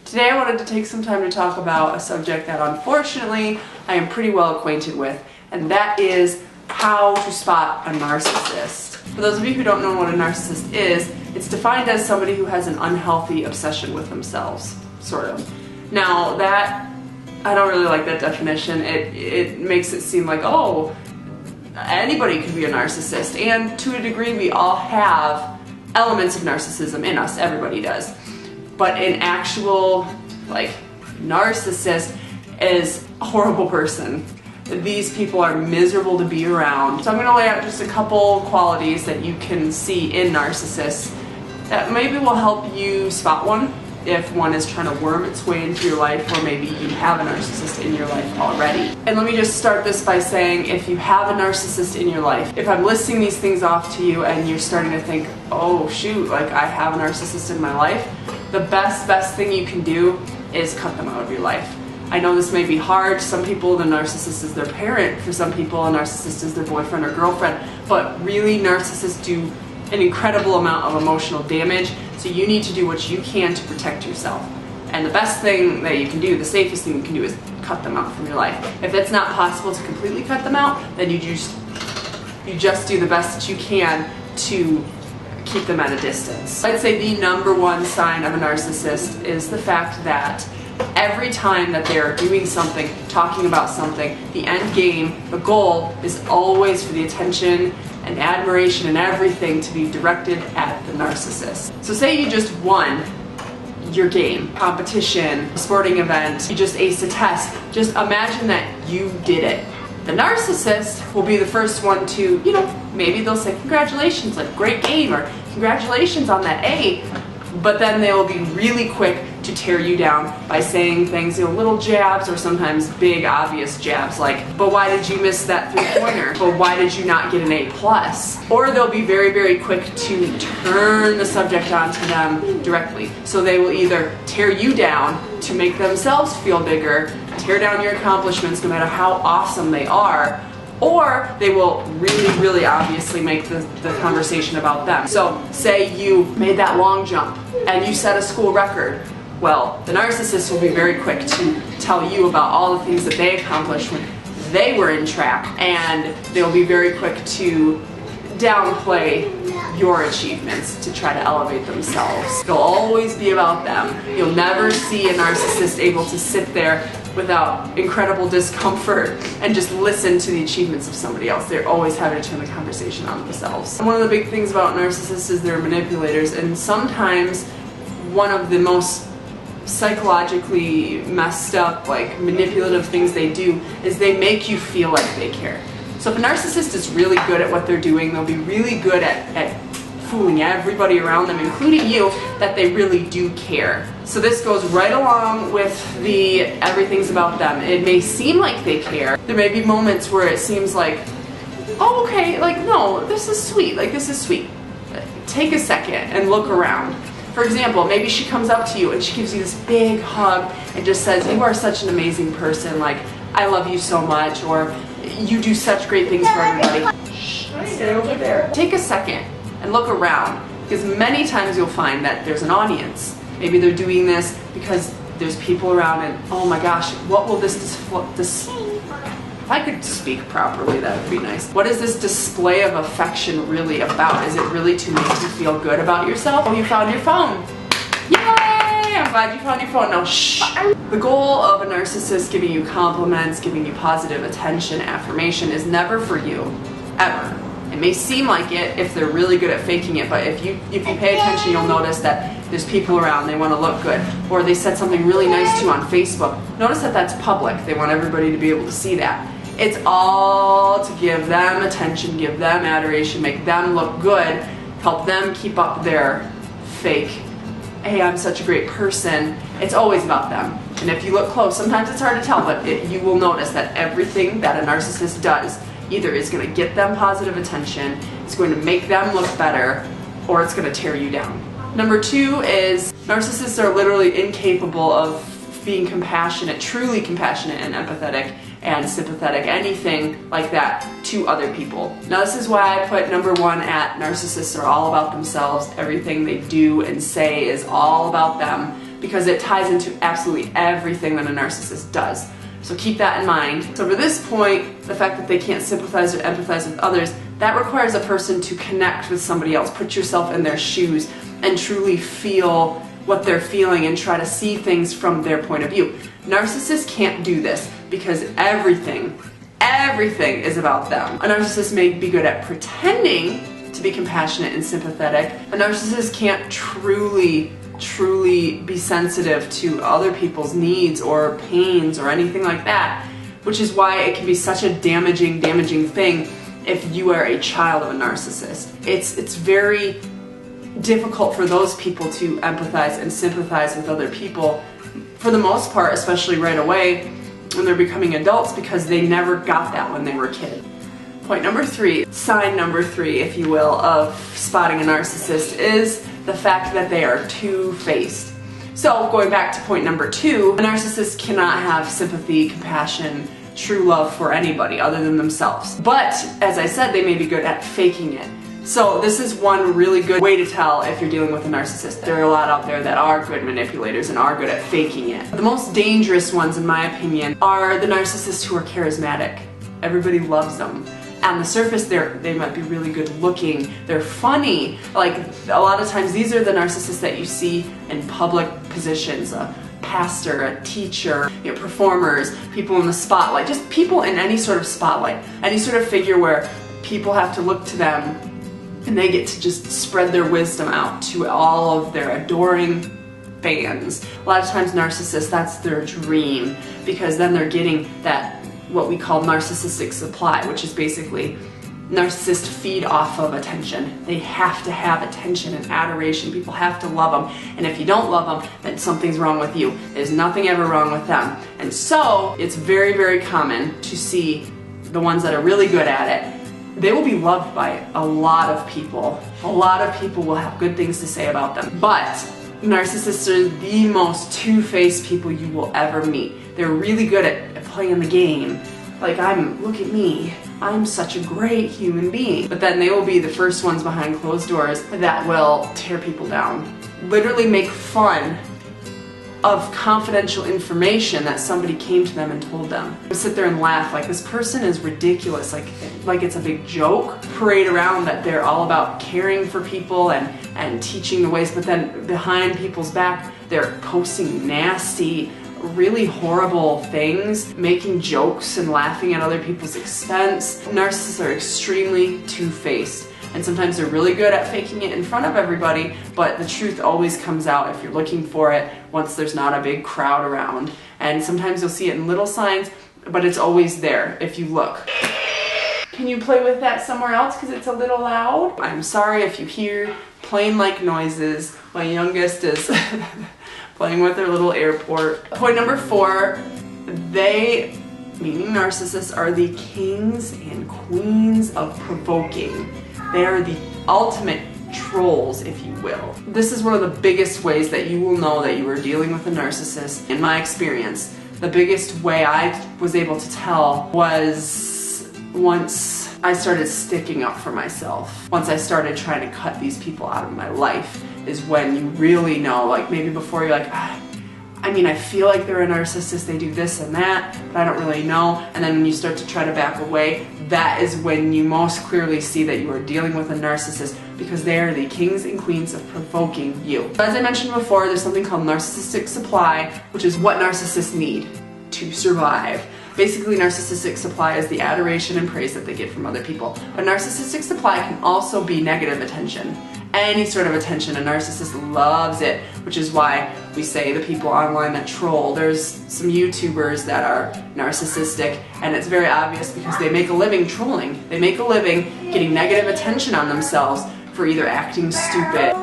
Today I wanted to take some time to talk about a subject that unfortunately I am pretty well acquainted with, and that is how to spot a narcissist. For those of you who don't know what a narcissist is, it's defined as somebody who has an unhealthy obsession with themselves, sort of. Now that, I don't really like that definition. It makes it seem like, oh, anybody could be a narcissist, and to a degree we all have elements of narcissism in us, everybody does. But an actual, narcissist is a horrible person. These people are miserable to be around. So I'm going to lay out just a couple qualities that you can see in narcissists that maybe will help you spot one if one is trying to worm its way into your life, or maybe you have a narcissist in your life already. And let me just start this by saying, if you have a narcissist in your life, if I'm listing these things off to you and you're starting to think, oh shoot, I have a narcissist in my life, the best thing you can do is cut them out of your life. I know this may be hard. Some people, the narcissist is their parent. For some people, a narcissist is their boyfriend or girlfriend. But really, narcissists do an incredible amount of emotional damage, so you need to do what you can to protect yourself. And the best thing that you can do, the safest thing you can do, is cut them out from your life. If it's not possible to completely cut them out, then you just do the best that you can to keep them at a distance. I'd say the number one sign of a narcissist is the fact that every time that they're doing something, talking about something, the end game, the goal is always for the attention and admiration and everything to be directed at the narcissist. So say you just won your game, competition, sporting event, you just aced a test. Just imagine that you did it. The narcissist will be the first one to, maybe they'll say congratulations, great game, or congratulations on that A, but then they will be really quick to tear you down by saying things, little jabs, or sometimes big obvious jabs like, but why did you miss that three-pointer? But why did you not get an A+? Or they'll be very quick to turn the subject onto them directly. So they will either tear you down to make themselves feel bigger, tear down your accomplishments no matter how awesome they are, or they will really obviously make the conversation about them. So say you made that long jump and you set a school record. Well, the narcissist will be very quick to tell you about all the things that they accomplished when they were in track, and they'll be very quick to downplay your achievements to try to elevate themselves. It'll always be about them. You'll never see a narcissist able to sit there without incredible discomfort and just listen to the achievements of somebody else. They're always having to turn the conversation on themselves. And one of the big things about narcissists is they're manipulators, and sometimes one of the most psychologically messed up, manipulative things they do is they make you feel like they care. So if a narcissist is really good at what they're doing, they'll be really good at fooling everybody around them, including you, that they really do care. So this goes right along with the everything's about them. It may seem like they care. There may be moments where it seems like, oh, okay, no, this is sweet, this is sweet. Take a second and look around. For example, maybe she comes up to you and she gives you this big hug and just says, you are such an amazing person, I love you so much, or you do such great things for everybody. Shh, stay over there. Take a second and look around, because many times you'll find that there's an audience. Maybe they're doing this because there's people around and, oh my gosh, what will if I could speak properly, that would be nice. What is this display of affection really about? Is it really to make you feel good about yourself? Oh, you found your phone. Yay! I'm glad you found your phone. Now, shh. The goal of a narcissist giving you compliments, giving you positive attention, affirmation is never for you, ever. It may seem like it if they're really good at faking it, but if you pay attention, you'll notice that there's people around, they want to look good. Or they said something really nice to you on Facebook. Notice that that's public. They want everybody to be able to see that. It's all to give them attention, give them adoration, make them look good, help them keep up their fake, hey, I'm such a great person. It's always about them. And if you look close, sometimes it's hard to tell, but you will notice that everything that a narcissist does either is going to get them positive attention, it's going to make them look better, or it's going to tear you down. Number two is narcissists are literally incapable of being compassionate, truly compassionate and empathetic and sympathetic, anything like that, to other people. Now this is why I put number one at narcissists are all about themselves. Everything they do and say is all about them. because it ties into absolutely everything that a narcissist does. So keep that in mind. So for this point, the fact that they can't sympathize or empathize with others, that requires a person to connect with somebody else, put yourself in their shoes, and truly feel what they're feeling and try to see things from their point of view. Narcissists can't do this because everything is about them. A narcissist may be good at pretending to be compassionate and sympathetic. A narcissist can't truly be sensitive to other people's needs or pains or anything like that, which is why it can be such a damaging thing if you are a child of a narcissist. It's very difficult for those people to empathize and sympathize with other people for the most part, especially right away when they're becoming adults, because they never got that when they were a kid. Point number 3, sign number 3, if you will, of spotting a narcissist is the fact that they are two-faced. So going back to point number 2, a narcissist cannot have sympathy, compassion, true love for anybody other than themselves. But as I said, they may be good at faking it. So this is one really good way to tell if you're dealing with a narcissist. There are a lot out there that are good manipulators and are good at faking it. The most dangerous ones, in my opinion, are the narcissists who are charismatic. Everybody loves them. On the surface, they might be really good looking, they're funny. Like, a lot of times these are the narcissists that you see in public positions, a pastor, a teacher, performers, people in the spotlight, just people in any sort of spotlight, any sort of figure where people have to look to them and they get to just spread their wisdom out to all of their adoring fans. A lot of times narcissists, that's their dream, because then they're getting that what we call narcissistic supply, which is basically narcissists feed off of attention. They have to have attention and adoration. People have to love them. And if you don't love them, then something's wrong with you. There's nothing ever wrong with them. And so it's very common to see the ones that are really good at it. They will be loved by a lot of people. A lot of people will have good things to say about them. But narcissists are the most two-faced people you will ever meet. They're really good at playing the game. Like, look at me, I'm such a great human being. But then they will be the first ones behind closed doors that will tear people down. Literally make fun of confidential information that somebody came to them and told them. Sit there and laugh like this person is ridiculous, like it's a big joke. Parade around that they're all about caring for people and teaching the ways, but then behind people's back they're posting nasty, really horrible things, making jokes and laughing at other people's expense. Narcissists are extremely two-faced. And sometimes they're really good at faking it in front of everybody, but the truth always comes out if you're looking for it once there's not a big crowd around. And sometimes you'll see it in little signs, but it's always there if you look. Can you play with that somewhere else because it's a little loud? I'm sorry if you hear plane-like noises. My youngest is playing with their little airport. Point number 4, they, meaning narcissists, are the kings and queens of provoking. They are the ultimate trolls, if you will. This is one of the biggest ways that you will know that you are dealing with a narcissist. In my experience, the biggest way I was able to tell was once I started sticking up for myself. Once I started trying to cut these people out of my life is when you really know, like maybe before you're like, I feel like they're a narcissist, they do this and that, but I don't really know. And then when you start to try to back away, that is when you most clearly see that you are dealing with a narcissist, because they are the kings and queens of provoking you. As I mentioned before, there's something called narcissistic supply, which is what narcissists need to survive. Basically, narcissistic supply is the adoration and praise that they get from other people. But narcissistic supply can also be negative attention. Any sort of attention, a narcissist loves it, which is why we say the people online that troll. There's some YouTubers that are narcissistic, and it's very obvious because they make a living trolling. They make a living getting negative attention on themselves for either acting stupid,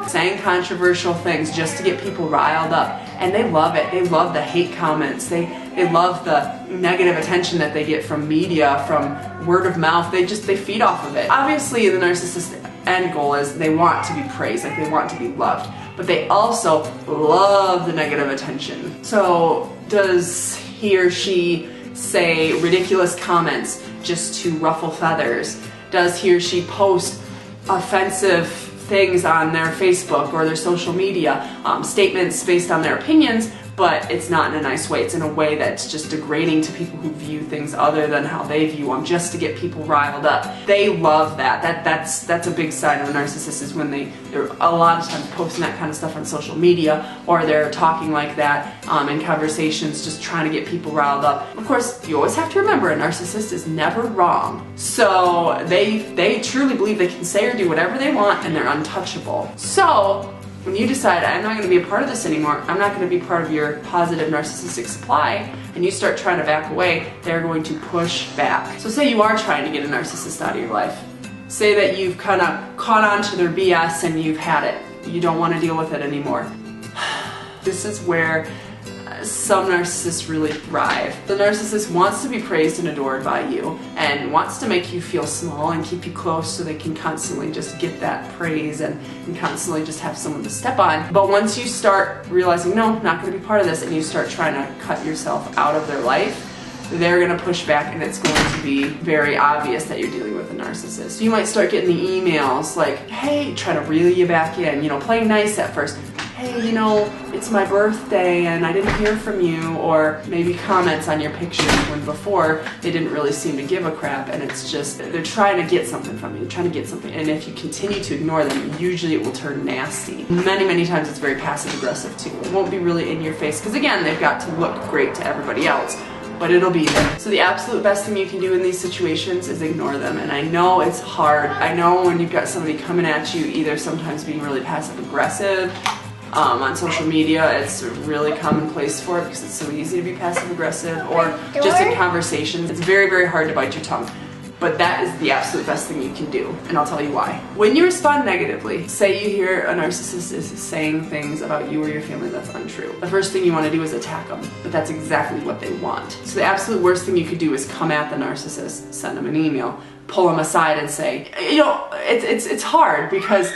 saying controversial things just to get people riled up. And they love it. They love the hate comments. They love the negative attention that they get from media, from word of mouth. They feed off of it. Obviously, the narcissist end goal is they want to be praised, like they want to be loved. But they also love the negative attention. So does he or she say ridiculous comments just to ruffle feathers? Does he or she post offensive things on their Facebook or their social media, statements based on their opinions, but it's not in a nice way. It's in a way that's just degrading to people who view things other than how they view them, just to get people riled up. They love that. That's a big sign of a narcissist, is when they're a lot of times posting that kind of stuff on social media, or they're talking like that in conversations, just trying to get people riled up. Of course, you always have to remember, a narcissist is never wrong. So they truly believe they can say or do whatever they want, and they're untouchable. So when you decide, I'm not going to be a part of this anymore, I'm not going to be part of your positive narcissistic supply, and you start trying to back away, they're going to push back. So say you are trying to get a narcissist out of your life. Say that you've kind of caught on to their BS and you've had it. You don't want to deal with it anymore. This is where some narcissists really thrive. The narcissist wants to be praised and adored by you, and wants to make you feel small and keep you close so they can constantly just get that praise and constantly just have someone to step on. But once you start realizing, no, I'm not going to be part of this, and you start trying to cut yourself out of their life, they're going to push back, and it's going to be very obvious that you're dealing with a narcissist. You might start getting the emails like, hey, trying to reel you back in, you know, playing nice at first. Hey, you know, it's my birthday and I didn't hear from you, or maybe comments on your picture when before they didn't really seem to give a crap, and it's just, they're trying to get something from you, they're trying to get something, and if you continue to ignore them, usually it will turn nasty. Many times it's very passive aggressive too. It won't be really in your face, because again, they've got to look great to everybody else, but it'll be there. So the absolute best thing you can do in these situations is ignore them. And I know it's hard. I know when you've got somebody coming at you, either sometimes being really passive aggressive, on social media, it's a really commonplace for it because it's so easy to be passive aggressive, or just in conversations. It's very hard to bite your tongue. But that is the absolute best thing you can do, and I'll tell you why. When you respond negatively, say you hear a narcissist is saying things about you or your family that's untrue, the first thing you want to do is attack them, but that's exactly what they want. So the absolute worst thing you could do is come at the narcissist, send them an email, pull them aside and say, you know, it's hard, because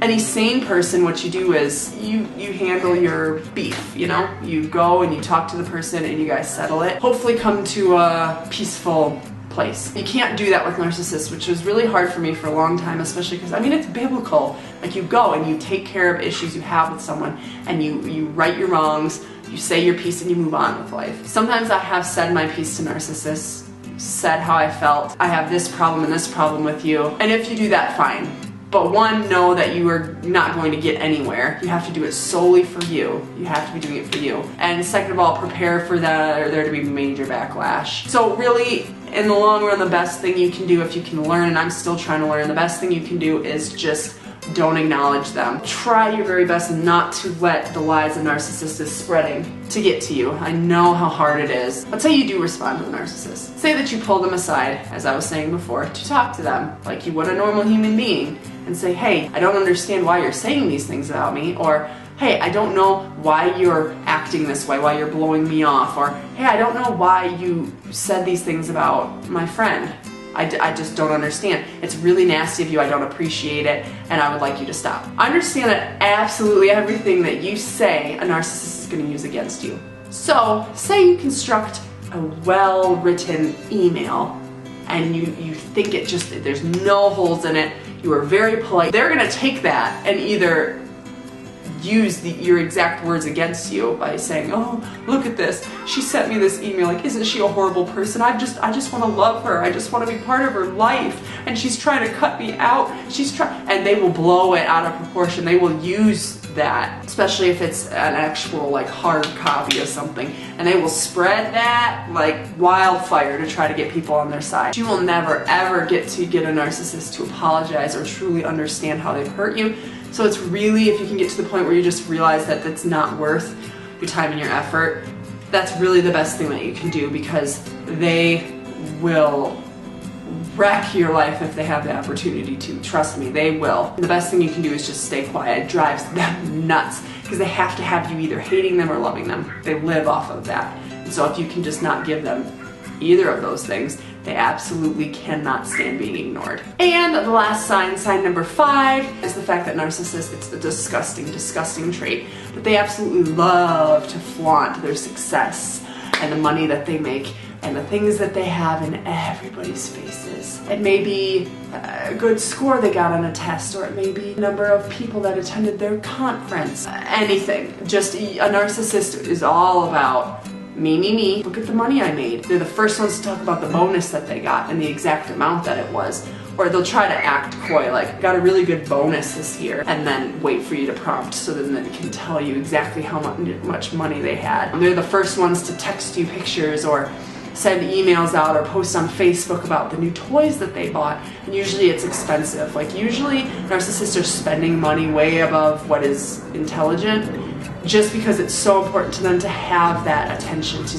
any sane person, what you do is you handle your beef, you know? You go and you talk to the person and you guys settle it. Hopefully come to a peaceful place. You can't do that with narcissists, which was really hard for me for a long time, especially because, I mean, it's biblical. Like, you go and you take care of issues you have with someone, and you right your wrongs, you say your piece, and you move on with life. Sometimes I have said my piece to narcissists, said how I felt, I have this problem and this problem with you, and if you do that, fine. But one, know that you are not going to get anywhere. You have to do it solely for you. You have to be doing it for you. And second of all, prepare for that, or there to be major backlash. So really, in the long run, the best thing you can do, if you can learn, and I'm still trying to learn, the best thing you can do is just don't acknowledge them. Try your very best not to let the lies a narcissist is spreading to get to you. I know how hard it is. Let's say you do respond to a narcissist. Say that you pull them aside, as I was saying before, to talk to them like you would a normal human being, and say, hey, I don't understand why you're saying these things about me, or hey, I don't know why you're acting this way, why you're blowing me off, or hey, I don't know why you said these things about my friend. I just don't understand. It's really nasty of you, I don't appreciate it, and I would like you to stop. Understand that absolutely everything that you say, a narcissist is going to use against you. So, say you construct a well-written email, and you think it just, there's no holes in it, you are very polite. They're going to take that and either use your exact words against you by saying, oh, look at this, she sent me this email, like, isn't she a horrible person? I just want to love her, I just want to be part of her life, and she's trying to cut me out, and they will blow it out of proportion. They will use that, especially if it's an actual like hard copy of something, and they will spread that like wildfire to try to get people on their side. You will never ever get a narcissist to apologize or truly understand how they've hurt you. So it's really, if you can get to the point where you just realize that it's not worth your time and your effort, that's really the best thing that you can do, because they will wreck your life if they have the opportunity to. Trust me, they will. The best thing you can do is just stay quiet. It drives them nuts, because they have to have you either hating them or loving them. They live off of that. And so if you can just not give them either of those things, they absolutely cannot stand being ignored. And the last sign, sign number 5, is the fact that narcissists, it's the disgusting trait, but they absolutely love to flaunt their success and the money that they make and the things that they have in everybody's faces. It may be a good score they got on a test, or it may be a number of people that attended their conference. Anything. Just a narcissist is all about me, me, me. Look at the money I made. They're the first ones to talk about the bonus that they got and the exact amount that it was. Or they'll try to act coy, like, got a really good bonus this year, and then wait for you to prompt so then they can tell you exactly how much money they had. And they're the first ones to text you pictures or send emails out or post on Facebook about the new toys that they bought. And usually it's expensive. Like, usually narcissists are spending money way above what is intelligent, just because it's so important to them to have that attention, to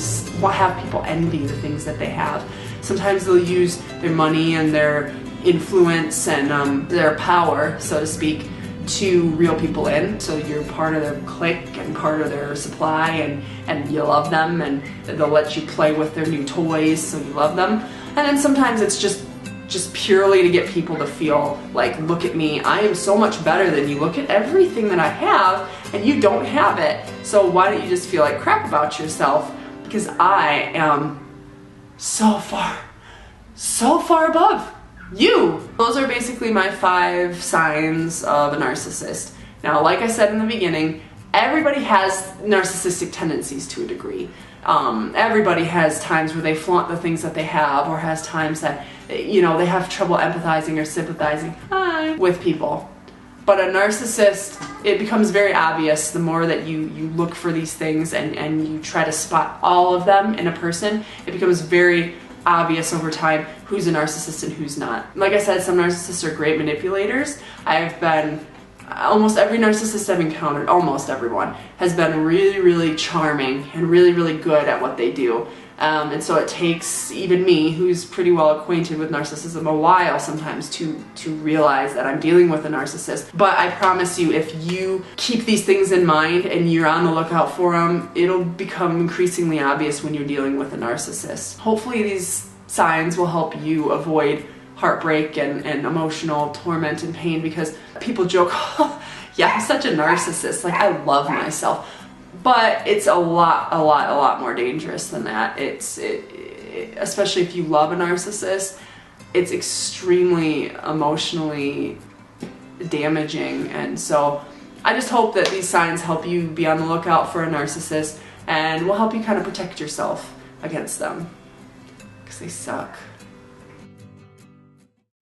have people envy the things that they have. Sometimes they'll use their money and their influence and their power, so to speak, to reel people in. So you're part of their clique and part of their supply, and you love them, and they'll let you play with their new toys, so you love them. And then sometimes it's just purely to get people to feel like, look at me, I am so much better than you. Look at everything that I have, and you don't have it. So why don't you just feel like crap about yourself? Because I am so far above you. Those are basically my 5 signs of a narcissist. Now, like I said in the beginning, everybody has narcissistic tendencies to a degree. Everybody has times where they flaunt the things that they have, or has times that, you know, they have trouble empathizing or sympathizing with people. But a narcissist, it becomes very obvious the more that you look for these things and you try to spot all of them in a person. It becomes very obvious over time who's a narcissist and who's not. Like I said, some narcissists are great manipulators. Almost every narcissist I've encountered, almost everyone, has been really, really charming and really, really good at what they do. And so it takes even me, who's pretty well acquainted with narcissism, a while sometimes to realize that I'm dealing with a narcissist. But I promise you, if you keep these things in mind and you're on the lookout for them, it'll become increasingly obvious when you're dealing with a narcissist. Hopefully these signs will help you avoid heartbreak and emotional torment and pain, because people joke, oh, yeah, I'm such a narcissist, like I love myself. But it's a lot more dangerous than that. Especially if you love a narcissist, it's extremely emotionally damaging. And so I just hope that these signs help you be on the lookout for a narcissist and will help you kind of protect yourself against them, because they suck.